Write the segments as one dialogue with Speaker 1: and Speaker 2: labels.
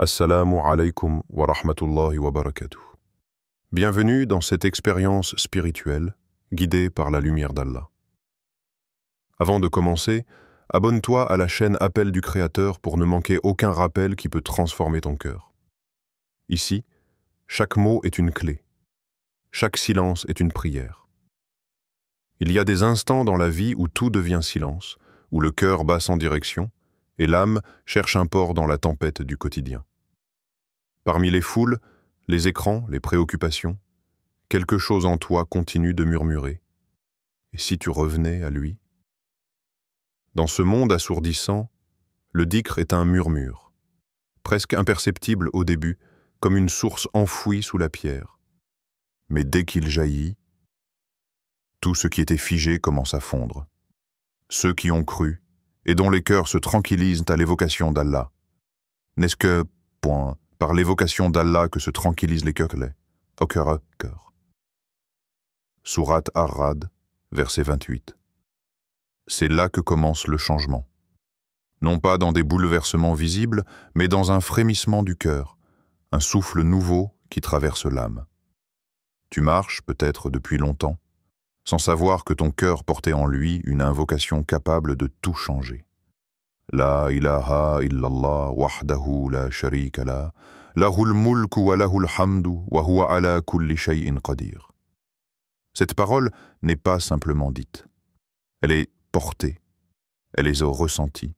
Speaker 1: Assalamu alaikum wa rahmatullahi wa barakatuh. Bienvenue dans cette expérience spirituelle guidée par la lumière d'Allah. Avant de commencer, abonne-toi à la chaîne Appel du Créateur pour ne manquer aucun rappel qui peut transformer ton cœur. Ici, chaque mot est une clé. Chaque silence est une prière. Il y a des instants dans la vie où tout devient silence, où le cœur bat sans direction, et l'âme cherche un port dans la tempête du quotidien. Parmi les foules, les écrans, les préoccupations, quelque chose en toi continue de murmurer. Et si tu revenais à lui? Dans ce monde assourdissant, le dhikr est un murmure, presque imperceptible au début, comme une source enfouie sous la pierre. Mais dès qu'il jaillit, tout ce qui était figé commence à fondre. Ceux qui ont cru, et dont les cœurs se tranquillisent à l'évocation d'Allah. N'est-ce que, par l'évocation d'Allah que se tranquillisent les cœurs au cœur à cœur. Sourate Ar-Ra'd, verset 28. C'est là que commence le changement. Non pas dans des bouleversements visibles, mais dans un frémissement du cœur, un souffle nouveau qui traverse l'âme. Tu marches, peut-être depuis longtemps, sans savoir que ton cœur portait en lui une invocation capable de tout changer. La ilaha illallah wahdahu la sharika la, lahul mulku wa lahul hamdu wa huwa ala kulli shay'in qadir. Cette parole n'est pas simplement dite. Elle est portée, elle est ressentie.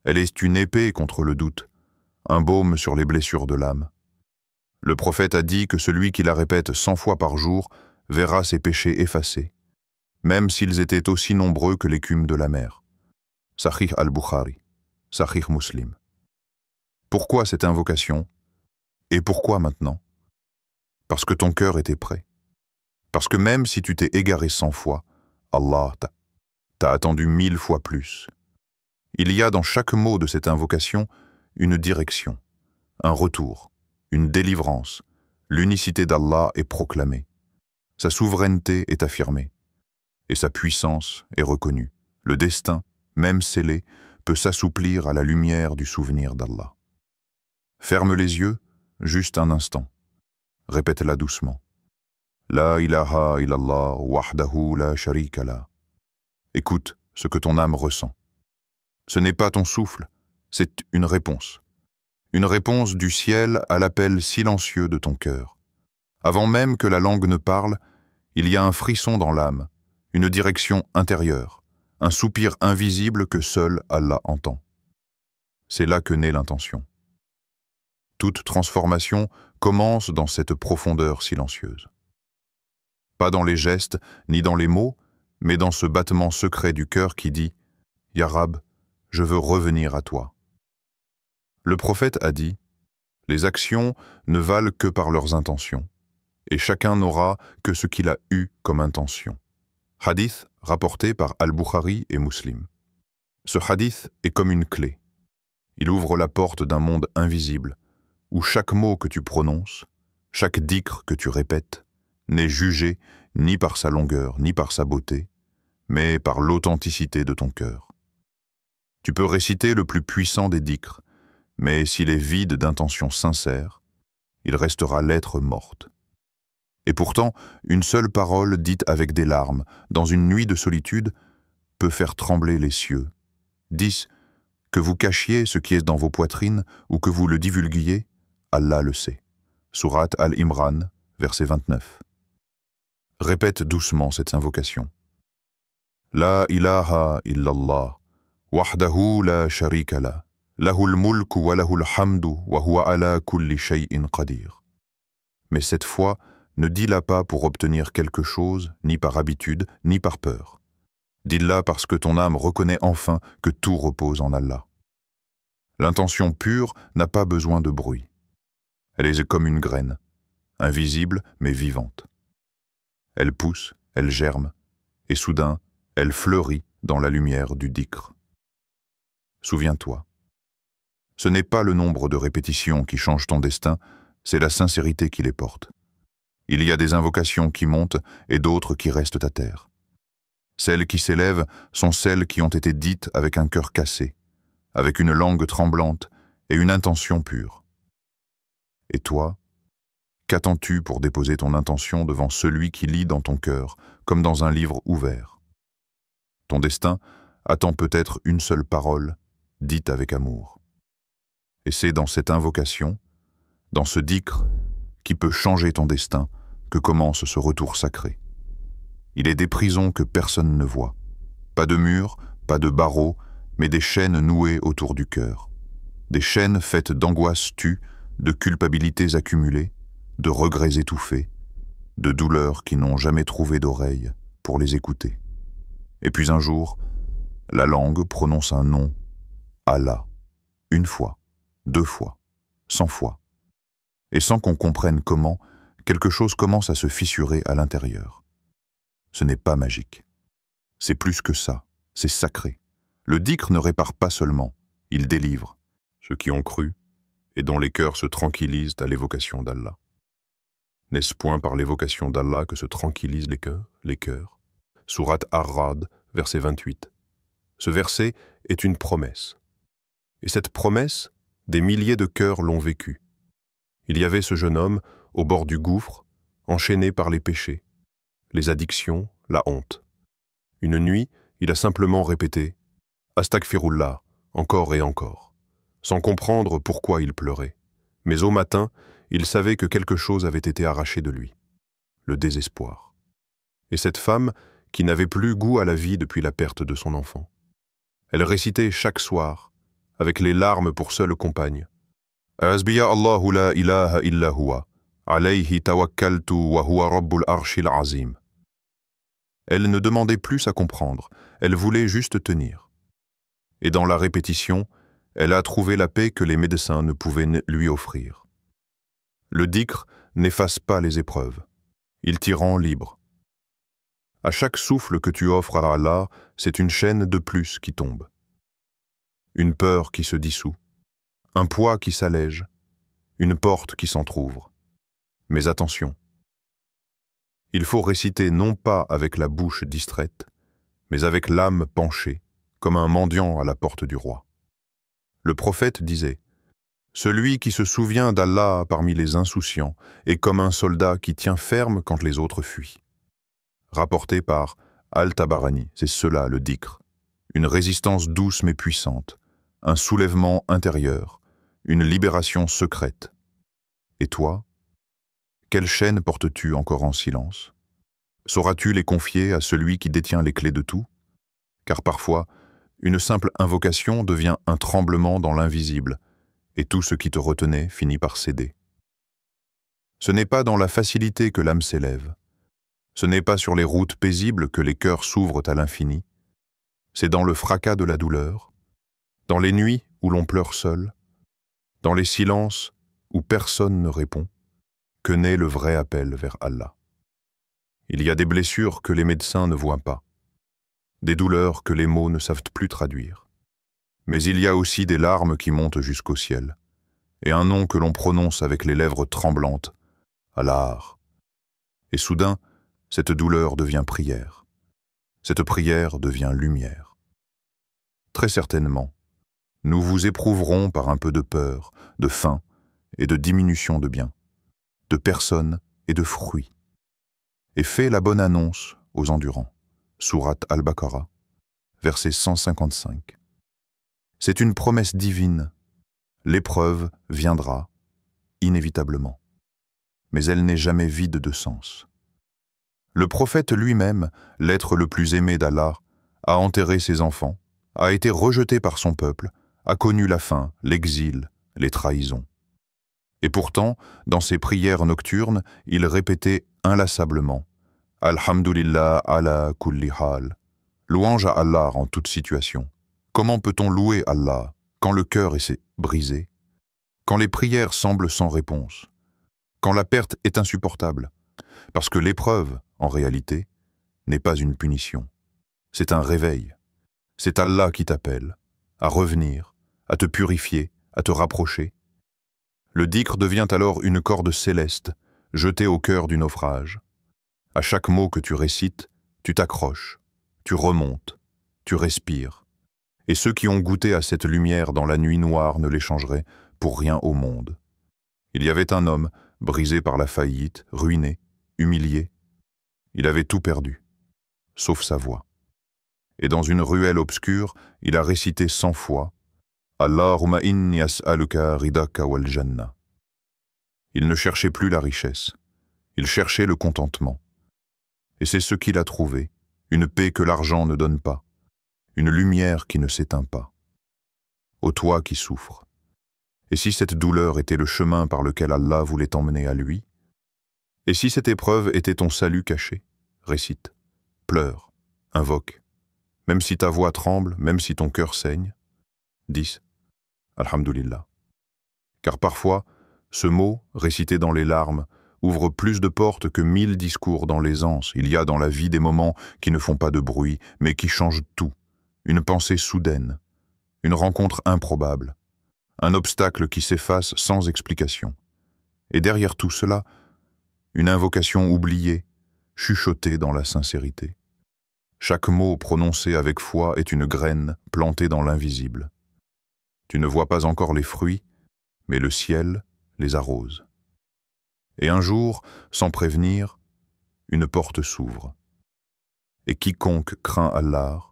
Speaker 1: Elle est une épée contre le doute, un baume sur les blessures de l'âme. Le prophète a dit que celui qui la répète 100 fois par jour verra ses péchés effacés, même s'ils étaient aussi nombreux que l'écume de la mer. Sahih al-Bukhari, Sahih Muslim. Pourquoi cette invocation? Et pourquoi maintenant? Parce que ton cœur était prêt. Parce que même si tu t'es égaré 100 fois, Allah t'a attendu 1000 fois plus. Il y a dans chaque mot de cette invocation une direction, un retour, une délivrance. L'unicité d'Allah est proclamée. Sa souveraineté est affirmée. Et sa puissance est reconnue. Le destin, même scellé, peut s'assouplir à la lumière du souvenir d'Allah. Ferme les yeux, juste un instant. Répète-la doucement. La ilaha illallah wahdahu la sharika la. Écoute ce que ton âme ressent. Ce n'est pas ton souffle, c'est une réponse. Une réponse du ciel à l'appel silencieux de ton cœur. Avant même que la langue ne parle, il y a un frisson dans l'âme, une direction intérieure, un soupir invisible que seul Allah entend. C'est là que naît l'intention. Toute transformation commence dans cette profondeur silencieuse. Pas dans les gestes, ni dans les mots, mais dans ce battement secret du cœur qui dit « Ya Rab, je veux revenir à toi ». Le prophète a dit « Les actions ne valent que par leurs intentions, et chacun n'aura que ce qu'il a eu comme intention. » Hadith rapporté par Al-Bukhari et Muslim. Ce hadith est comme une clé. Il ouvre la porte d'un monde invisible, où chaque mot que tu prononces, chaque dhikr que tu répètes, n'est jugé ni par sa longueur, ni par sa beauté, mais par l'authenticité de ton cœur. Tu peux réciter le plus puissant des dhikrs, mais s'il est vide d'intention sincère, il restera lettre morte. Et pourtant, une seule parole dite avec des larmes, dans une nuit de solitude, peut faire trembler les cieux. 10. Que vous cachiez ce qui est dans vos poitrines ou que vous le divulguiez, Allah le sait. Sourate Al-Imran, verset 29. Répète doucement cette invocation. La ilaha illallah, wahdahu la sharika la, lahul mulku wa lahul hamdu wa huwa ala kulli shay'in qadir. Mais cette fois, ne dis-la pas pour obtenir quelque chose, ni par habitude, ni par peur. Dis-la parce que ton âme reconnaît enfin que tout repose en Allah. L'intention pure n'a pas besoin de bruit. Elle est comme une graine, invisible mais vivante. Elle pousse, elle germe, et soudain, elle fleurit dans la lumière du dhikr. Souviens-toi, ce n'est pas le nombre de répétitions qui change ton destin, c'est la sincérité qui les porte. Il y a des invocations qui montent et d'autres qui restent à terre. Celles qui s'élèvent sont celles qui ont été dites avec un cœur cassé, avec une langue tremblante
Speaker 2: et une intention pure. Et toi, qu'attends-tu pour déposer ton intention devant celui qui lit dans ton cœur, comme dans un livre ouvert? Ton destin attend peut-être une seule parole, dite avec amour. Et c'est dans cette invocation, dans ce dhikr, qui peut changer ton destin, que commence ce retour sacré. Il est des prisons que personne ne voit. Pas de murs, pas de barreaux, mais des chaînes nouées autour du cœur. Des chaînes faites d'angoisses tues, de culpabilités accumulées, de regrets étouffés, de douleurs qui n'ont jamais trouvé d'oreille pour les écouter. Et puis un jour, la langue prononce un nom, Allah, une fois, 2 fois, 100 fois. Et sans qu'on comprenne comment, quelque chose commence à se fissurer à l'intérieur. Ce n'est pas magique. C'est plus que ça, c'est sacré. Le dhikr ne répare pas seulement, il délivre. Ceux qui ont cru et dont les cœurs se tranquillisent à l'évocation d'Allah. N'est-ce point par l'évocation d'Allah que se tranquillisent les cœurs? Sourate Ar-Ra'd, verset 28. Ce verset est une promesse. Et cette promesse, des milliers de cœurs l'ont vécue. Il y avait ce jeune homme au bord du gouffre, enchaîné par les péchés, les addictions, la honte. Une nuit, il a simplement répété « Astaghfirullah » encore et encore, sans comprendre pourquoi il pleurait. Mais au matin, il savait que quelque chose avait été arraché de lui, le désespoir. Et cette femme, qui n'avait plus goût à la vie depuis la perte de son enfant. Elle récitait chaque soir, avec les larmes pour seule compagne. « Hasbiya Allahu la ilaha illa huwa, alayhi tawakkaltu wa huwa rabbul arshil azim » Elle ne demandait plus à comprendre, elle voulait juste tenir. Et dans la répétition, elle a trouvé la paix que les médecins ne pouvaient lui offrir. Le dhikr n'efface pas les épreuves, il t'y rend libre. À chaque souffle que tu offres à Allah, c'est une chaîne de plus qui tombe. Une peur qui se dissout, un poids qui s'allège, une porte qui s'entr'ouvre. Mais attention, il faut réciter non pas avec la bouche distraite, mais avec l'âme penchée, comme un mendiant à la porte du roi. Le prophète disait « Celui qui se souvient d'Allah parmi les insouciants est comme un soldat qui tient ferme quand les autres fuient. » Rapporté par Al-Tabarani, c'est cela le dhikr. Une résistance douce mais puissante, un soulèvement intérieur, une libération secrète. Et toi, quelle chaîne portes-tu encore en silence? Sauras-tu les confier à celui qui détient les clés de tout? Car parfois, une simple invocation devient un tremblement dans l'invisible, et tout ce qui te retenait finit par céder. Ce n'est pas dans la facilité que l'âme s'élève. Ce n'est pas sur les routes paisibles que les cœurs s'ouvrent à l'infini. C'est dans le fracas de la douleur, dans les nuits où l'on pleure seul, dans les silences où personne ne répond, que naît le vrai appel vers Allah. Il y a des blessures que les médecins ne voient pas, des douleurs que les mots ne savent plus traduire. Mais il y a aussi des larmes qui montent jusqu'au ciel, et un nom que l'on prononce avec les lèvres tremblantes, Allah. Et soudain, cette douleur devient prière. Cette prière devient lumière. Très certainement, nous vous éprouverons par un peu de peur, de faim et de diminution de biens, de personnes et de fruits. Et fais la bonne annonce aux endurants. Sourate Al-Baqarah, verset 155. C'est une promesse divine. L'épreuve viendra, inévitablement. Mais elle n'est jamais vide de sens. Le prophète lui-même, l'être le plus aimé d'Allah, a enterré ses enfants, a été rejeté par son peuple, a connu la faim, l'exil, les trahisons. Et pourtant, dans ses prières nocturnes, il répétait inlassablement « Alhamdulillah ala kulli hal » Louange à Allah en toute situation. Comment peut-on louer Allah quand le cœur est brisé, quand les prières semblent sans réponse, quand la perte est insupportable? Parce que l'épreuve, en réalité, n'est pas une punition. C'est un réveil. C'est Allah qui t'appelle à revenir, à te purifier, à te rapprocher. Le dhikr devient alors une corde céleste, jetée au cœur du naufrage. À chaque mot que tu récites, tu t'accroches, tu remontes, tu respires. Et ceux qui ont goûté à cette lumière dans la nuit noire ne l'échangeraient pour rien au monde. Il y avait un homme, brisé par la faillite, ruiné, humilié. Il avait tout perdu, sauf sa voix. Et dans une ruelle obscure, il a récité 100 fois « Allahumma inni as'aluka ridaka wal jannah ». Il ne cherchait plus la richesse, il cherchait le contentement. Et c'est ce qu'il a trouvé, une paix que l'argent ne donne pas, une lumière qui ne s'éteint pas. Ô toi qui souffres, et si cette douleur était le chemin par lequel Allah voulait t'emmener à lui? Et si cette épreuve était ton salut caché? Récite, pleure, invoque. Même si ta voix tremble, même si ton cœur saigne, dis Alhamdulillah. Car parfois, ce mot, récité dans les larmes, ouvre plus de portes que 1000 discours dans l'aisance. Il y a dans la vie des moments qui ne font pas de bruit, mais qui changent tout. Une pensée soudaine, une rencontre improbable, un obstacle qui s'efface sans explication. Et derrière tout cela, une invocation oubliée, chuchotée dans la sincérité. Chaque mot prononcé avec foi est une graine plantée dans l'invisible. Tu ne vois pas encore les fruits, mais le ciel les arrose. Et un jour, sans prévenir, une porte s'ouvre. Et quiconque craint Allah,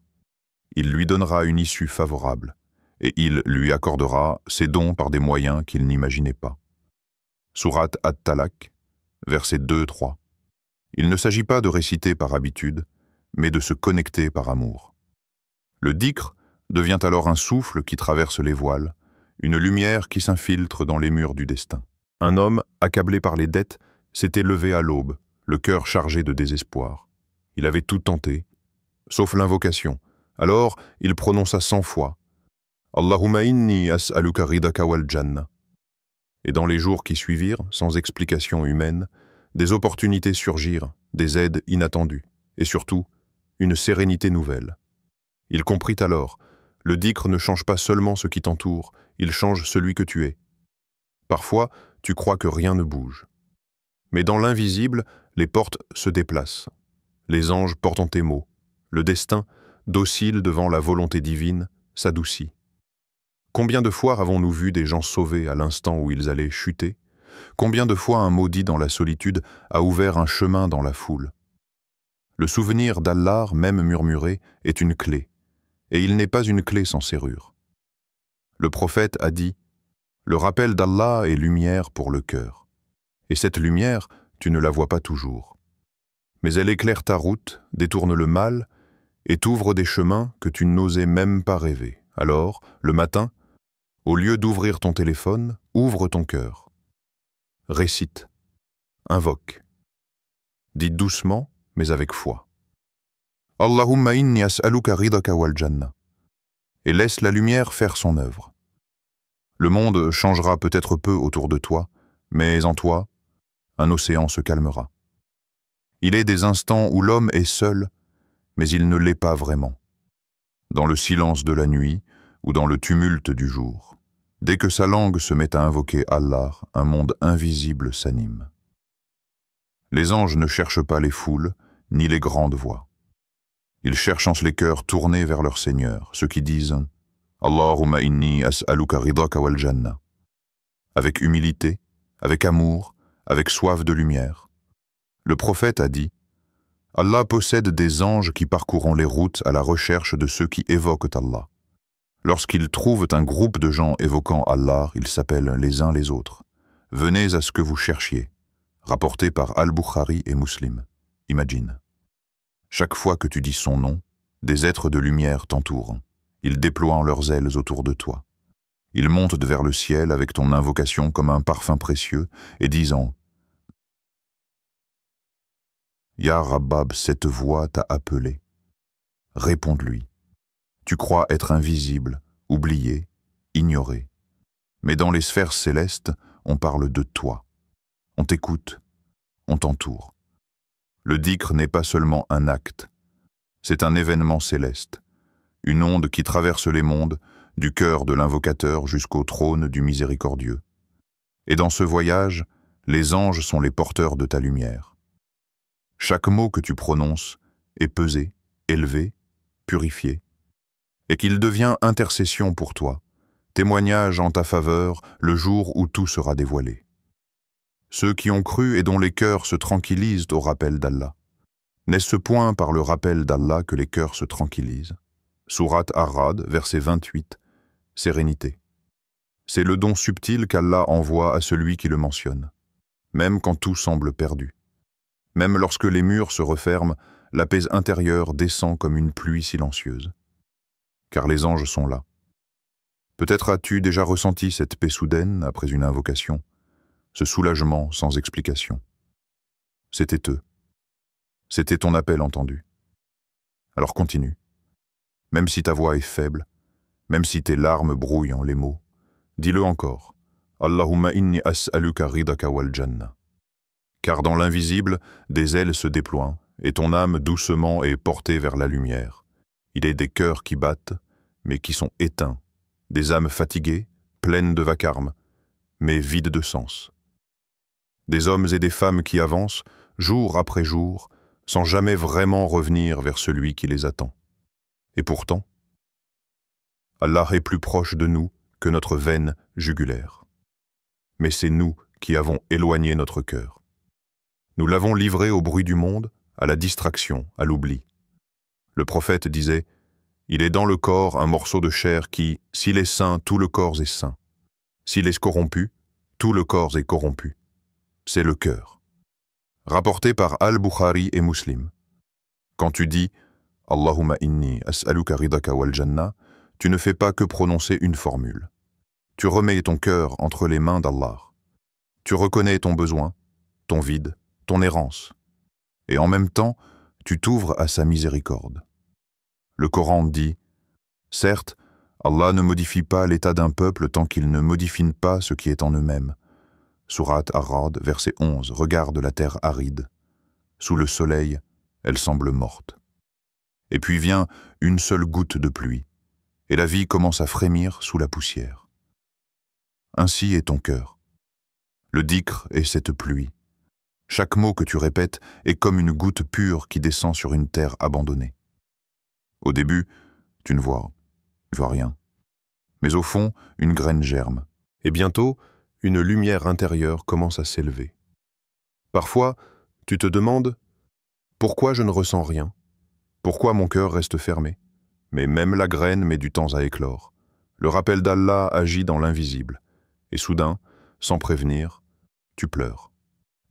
Speaker 2: il lui donnera une issue favorable, et il lui accordera ses dons par des moyens qu'il n'imaginait pas. Sourate At-Talaq, versets 2-3. Il ne s'agit pas de réciter par habitude, mais de se connecter par amour. Le dhikr devient alors un souffle qui traverse les voiles, une lumière qui s'infiltre dans les murs du destin. Un homme, accablé par les dettes, s'était levé à l'aube, le cœur chargé de désespoir. Il avait tout tenté, sauf l'invocation. Alors, il prononça 100 fois « Allahumma inni as'aluka ridaka wal jannah ». Et dans les jours qui suivirent, sans explication humaine, des opportunités surgirent, des aides inattendues, et surtout, une sérénité nouvelle. Il comprit alors, le dhikr ne change pas seulement ce qui t'entoure, il change celui que tu es. Parfois, tu crois que rien ne bouge. Mais dans l'invisible, les portes se déplacent. Les anges portent tes mots. Le destin, docile devant la volonté divine, s'adoucit. Combien de fois avons-nous vu des gens sauvés à l'instant où ils allaient chuter? Combien de fois un mot dit dans la solitude a ouvert un chemin dans la foule? Le souvenir d'Allah, même murmuré, est une clé, et il n'est pas une clé sans serrure. Le prophète a dit « Le rappel d'Allah est lumière pour le cœur. Et cette lumière, tu ne la vois pas toujours. Mais elle éclaire ta route, détourne le mal, et t'ouvre des chemins que tu n'osais même pas rêver. Alors, le matin, au lieu d'ouvrir ton téléphone, ouvre ton cœur. Récite, invoque. Dis doucement, mais avec foi. Allahumma inni as'aluka ridaka wal jannah. Et laisse la lumière faire son œuvre. Le monde changera peut-être peu autour de toi, mais en toi, un océan se calmera. Il est des instants où l'homme est seul, mais il ne l'est pas vraiment. Dans le silence de la nuit ou dans le tumulte du jour, dès que sa langue se met à invoquer Allah, un monde invisible s'anime. Les anges ne cherchent pas les foules, ni les grandes voix. Ils cherchent les cœurs tournés vers leur Seigneur, ceux qui disent « Allahumma inni as'aluka ridaka wal jannah » avec humilité, avec amour, avec soif de lumière. Le prophète a dit « Allah possède des anges qui parcourront les routes à la recherche de ceux qui évoquent Allah. Lorsqu'ils trouvent un groupe de gens évoquant Allah, ils s'appellent les uns les autres. Venez à ce que vous cherchiez. » Rapporté par Al-Bukhari et Muslim. Imagine. Chaque fois que tu dis son nom, des êtres de lumière t'entourent. Ils déploient leurs ailes autour de toi. Ils montent vers le ciel avec ton invocation comme un parfum précieux et disant « Ya Rabbab, cette voix t'a appelé. Réponds-lui. Tu crois être invisible, oublié, ignoré. Mais dans les sphères célestes, on parle de toi. On t'écoute, on t'entoure. Le dhikr n'est pas seulement un acte, c'est un événement céleste, une onde qui traverse les mondes, du cœur de l'invocateur jusqu'au trône du miséricordieux. Et dans ce voyage, les anges sont les porteurs de ta lumière. Chaque mot que tu prononces est pesé, élevé, purifié. et qu'il devient intercession pour toi, témoignage en ta faveur le jour où tout sera dévoilé. Ceux qui ont cru et dont les cœurs se tranquillisent au rappel d'Allah. N'est-ce point par le rappel d'Allah que les cœurs se tranquillisent? Sourate Ar-Ra'd, verset 28, sérénité. C'est le don subtil qu'Allah envoie à celui qui le mentionne, même quand tout semble perdu. Même lorsque les murs se referment, la paix intérieure descend comme une pluie silencieuse. Car les anges sont là. Peut-être as-tu déjà ressenti cette paix soudaine après une invocation, ce soulagement sans explication. C'était eux. C'était ton appel entendu. Alors continue. Même si ta voix est faible, même si tes larmes brouillent en les mots, dis-le encore. Allahumma inni as'aluka ridaka wal jannah. Car dans l'invisible, des ailes se déploient, et ton âme doucement est portée vers la lumière. Il est des cœurs qui battent, mais qui sont éteints, des âmes fatiguées, pleines de vacarme, mais vides de sens. Des hommes et des femmes qui avancent, jour après jour, sans jamais vraiment revenir vers celui qui les attend. Et pourtant, Allah est plus proche de nous que notre veine jugulaire. Mais c'est nous qui avons éloigné notre cœur. Nous l'avons livré au bruit du monde, à la distraction, à l'oubli. Le prophète disait « Il est dans le corps un morceau de chair qui, s'il est sain, tout le corps est sain. S'il est corrompu, tout le corps est corrompu. C'est le cœur. » Rapporté par Al-Bukhari et Muslim. Quand tu dis « Allahumma inni as'aluka ridaka wal jannah », tu ne fais pas que prononcer une formule. Tu remets ton cœur entre les mains d'Allah. Tu reconnais ton besoin, ton vide, ton errance. Et en même temps, tu t'ouvres à sa miséricorde. Le Coran dit « Certes, Allah ne modifie pas l'état d'un peuple tant qu'il ne modifie pas ce qui est en eux-mêmes. » Sourate Ar-Ra'd, verset 11, regarde la terre aride. Sous le soleil, elle semble morte. Et puis vient une seule goutte de pluie, et la vie commence à frémir sous la poussière. Ainsi est ton cœur. Le dhikr est cette pluie. Chaque mot que tu répètes est comme une goutte pure qui descend sur une terre abandonnée. Au début, tu ne vois rien. Mais au fond, une graine germe.
Speaker 1: Et bientôt, une lumière intérieure commence à s'élever. Parfois, tu te demandes « Pourquoi je ne ressens rien? Pourquoi mon cœur reste fermé ?» Mais même la graine met du temps à éclore. Le rappel d'Allah agit dans l'invisible. Et soudain, sans prévenir, tu pleures.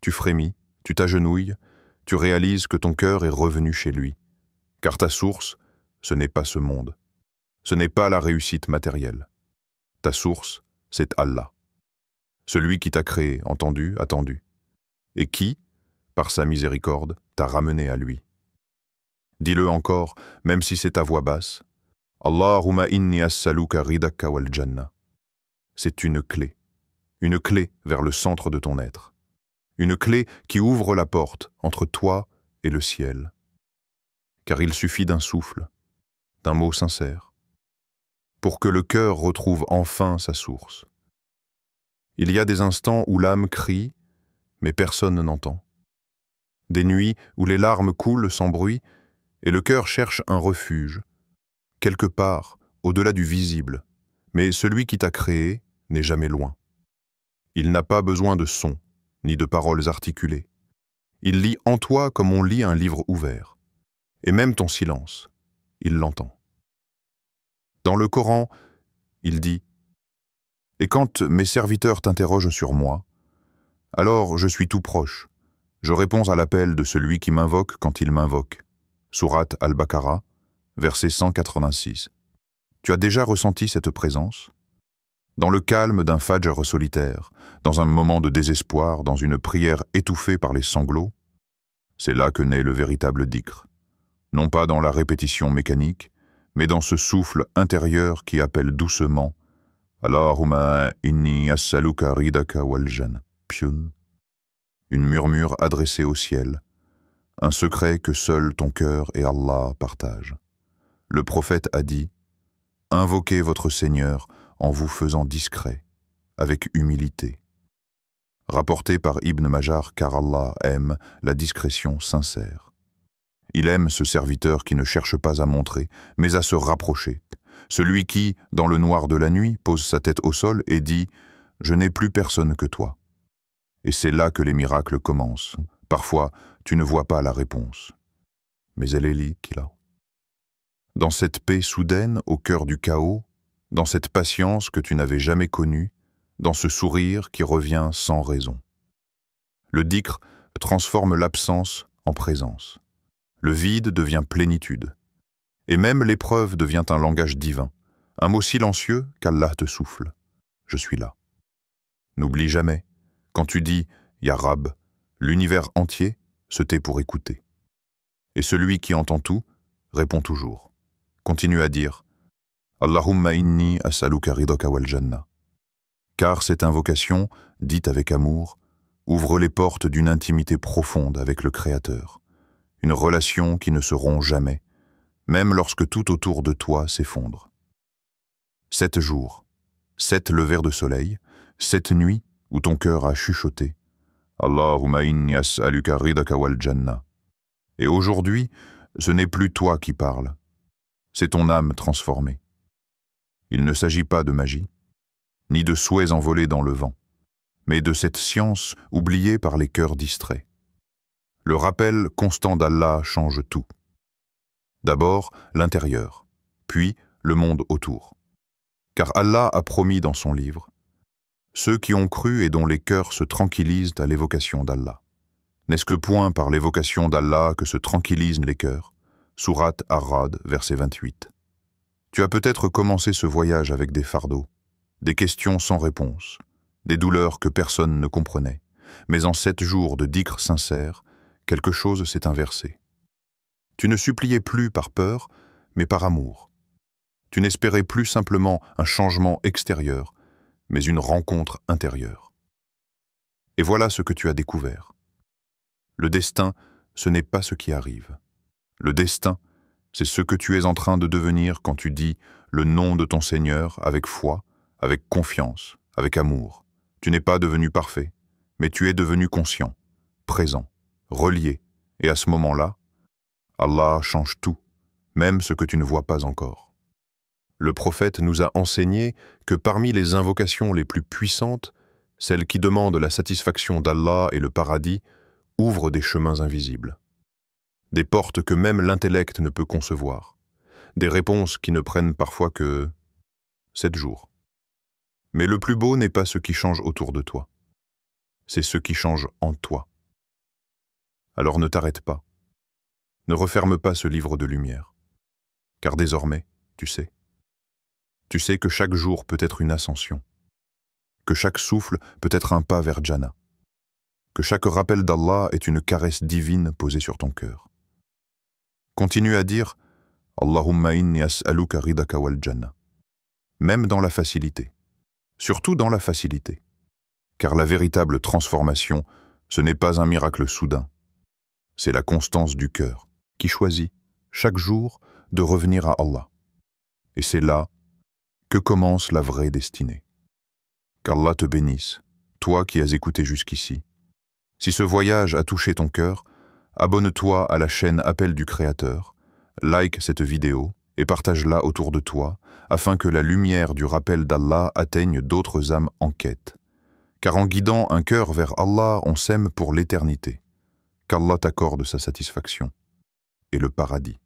Speaker 1: Tu frémis, tu t'agenouilles, tu réalises que ton cœur est revenu chez lui. Car ta source, ce n'est pas ce monde. Ce n'est pas la réussite matérielle. Ta source, c'est Allah. Celui qui t'a créé, entendu, attendu. Et qui, par sa miséricorde, t'a ramené à lui. Dis-le encore, même si c'est à voix basse. Allahumma inni as'aluka ridaka wal jannah. C'est une clé vers le centre de ton être. Une clé qui ouvre la porte entre toi et le ciel. Car il suffit d'un souffle, d'un mot sincère, pour que le cœur retrouve enfin sa source. Il y a des instants où l'âme crie, mais personne n'entend. Des nuits où les larmes coulent sans bruit, et le cœur cherche un refuge, quelque part, au-delà du visible, mais celui qui t'a créé n'est jamais loin. Il n'a pas besoin de sons, ni de paroles articulées. Il lit en toi comme on lit un livre ouvert. Et même ton silence, il l'entend. Dans le Coran, il dit « Et quand mes serviteurs t'interrogent sur moi, alors je suis tout proche. Je réponds à l'appel de celui qui m'invoque quand il m'invoque. » Sourate Al-Baqarah, verset 186. Tu as déjà ressenti cette présence? Dans le calme d'un fajr solitaire, dans un moment de désespoir, dans une prière étouffée par les sanglots, c'est là que naît le véritable dhikr. Non pas dans la répétition mécanique, mais dans ce souffle intérieur qui appelle doucement « Allahumma inni as'aluka ridaka wal jannah » Pioun. Une murmure adressée au ciel, un secret que seul ton cœur et Allah partagent. Le prophète a dit « Invoquez votre Seigneur en vous faisant discret, avec humilité. » Rapporté par Ibn Majah, car Allah aime la discrétion sincère. Il aime ce serviteur qui ne cherche pas à montrer, mais à se rapprocher,
Speaker 2: celui qui, dans le noir de la nuit, pose sa tête au sol et dit « Je n'ai plus personne que toi ». Et c'est là que les miracles commencent. Parfois, tu ne vois pas la réponse. Mais elle est là. Dans cette paix soudaine, au cœur du chaos, dans cette patience que tu n'avais jamais connue, dans ce sourire qui revient sans raison. Le dhikr transforme l'absence en présence. Le vide devient plénitude. Et même l'épreuve devient un langage divin, un mot silencieux qu'Allah te souffle. Je suis là. N'oublie jamais, quand tu dis « Ya Rab », l'univers entier se tait pour écouter. Et celui qui entend tout répond toujours. Continue à dire « Allahumma inni as'aluka ridaka wal jannah ». Car cette invocation, dite avec amour, ouvre les portes d'une intimité profonde avec le Créateur, une relation qui ne se rompt jamais, même lorsque tout autour de toi s'effondre. 7 jours, 7 levers de soleil, 7 nuits où ton cœur a chuchoté « Allahumma inni as'aluka ridaka wal jannah ». Et aujourd'hui, ce n'est plus toi qui parles, c'est ton âme transformée. Il ne s'agit pas de magie, ni de souhaits envolés dans le vent, mais de cette science oubliée par les cœurs distraits. Le rappel constant d'Allah change tout. D'abord l'intérieur, puis le monde autour. Car Allah a promis dans son livre « Ceux qui ont cru et dont les cœurs se tranquillisent à l'évocation d'Allah ». N'est-ce que point par l'évocation d'Allah que se tranquillisent les cœurs? Sourate Ar-Ra'd, verset 28. Tu as peut-être commencé ce voyage avec des fardeaux, des questions sans réponse, des douleurs que personne ne comprenait. Mais en 7 jours de dhikr sincère, quelque chose s'est inversé. Tu ne suppliais plus par peur, mais par amour. Tu n'espérais plus simplement un changement extérieur, mais une rencontre intérieure. Et voilà ce que tu as découvert. Le destin, ce n'est pas ce qui arrive. Le destin, c'est ce que tu es en train de devenir quand tu dis le nom de ton Seigneur avec foi, avec confiance, avec amour. Tu n'es pas devenu parfait, mais tu es devenu conscient, présent, relié. Et à ce moment-là, Allah change tout, même ce que tu ne vois pas encore. Le prophète nous a enseigné que parmi les invocations les plus puissantes, celles qui demandent la satisfaction d'Allah et le paradis, ouvrent des chemins invisibles. Des portes que même l'intellect ne peut concevoir. Des réponses qui ne prennent parfois que 7 jours. Mais le plus beau n'est pas ce qui change autour de toi. C'est ce qui change en toi. Alors ne t'arrête pas. Ne referme pas ce livre de lumière. Car désormais, tu sais que chaque jour peut être une ascension. Que chaque souffle peut être un pas vers Jannah. Que chaque rappel d'Allah est une caresse divine posée sur ton cœur. Continue à dire « Allahumma inni as'aluka ridaka wal jannah » même dans la facilité. Surtout dans la facilité. Car la véritable transformation, ce n'est pas un miracle soudain. C'est la constance du cœur qui choisit, chaque jour, de revenir à Allah. Et c'est là que commence la vraie destinée. Qu'Allah te bénisse, toi qui as écouté jusqu'ici. Si ce voyage a touché ton cœur, abonne-toi à la chaîne Appel du Créateur, like cette vidéo et partage-la autour de toi, afin que la lumière du rappel d'Allah atteigne d'autres âmes en quête. Car en guidant un cœur vers Allah, on s'aime pour l'éternité. Qu'Allah t'accorde sa satisfaction et le paradis.